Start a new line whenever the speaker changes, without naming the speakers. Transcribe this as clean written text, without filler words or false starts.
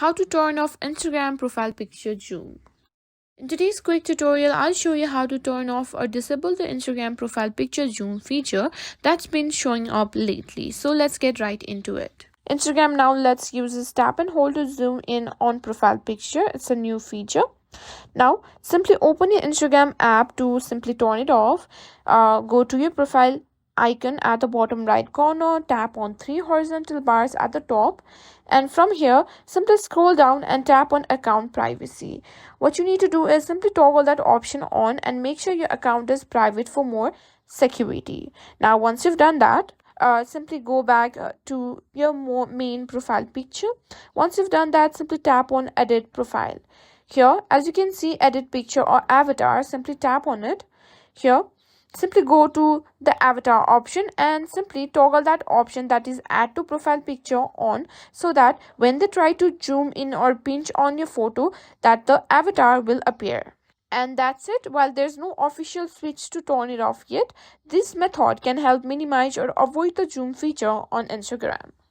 How to turn off Instagram profile picture zoom. In today's quick tutorial, I'll show you how to turn off or disable the Instagram profile picture zoom feature that's been showing up lately. So let's get right into it. Instagram now lets users tap and hold to zoom in on profile picture. It's a new feature. Now, simply open your Instagram app to simply turn it off. Go to your profile icon at the bottom right corner, tap on three horizontal bars at the top, and from here, simply scroll down and tap on account privacy. What you need to do is simply toggle that option on and make sure your account is private for more security. Now, once you've done that, simply go back to your main profile picture. Once you've done that, simply tap on edit profile. Here, as you can see, edit picture or avatar, simply tap on it. Here, simply go to the avatar option and simply toggle that option, that is add to profile picture, on, so that when they try to zoom in or pinch on your photo, that the avatar will appear. And that's it. While there's no official switch to turn it off yet, this method can help minimize or avoid the zoom feature on Instagram.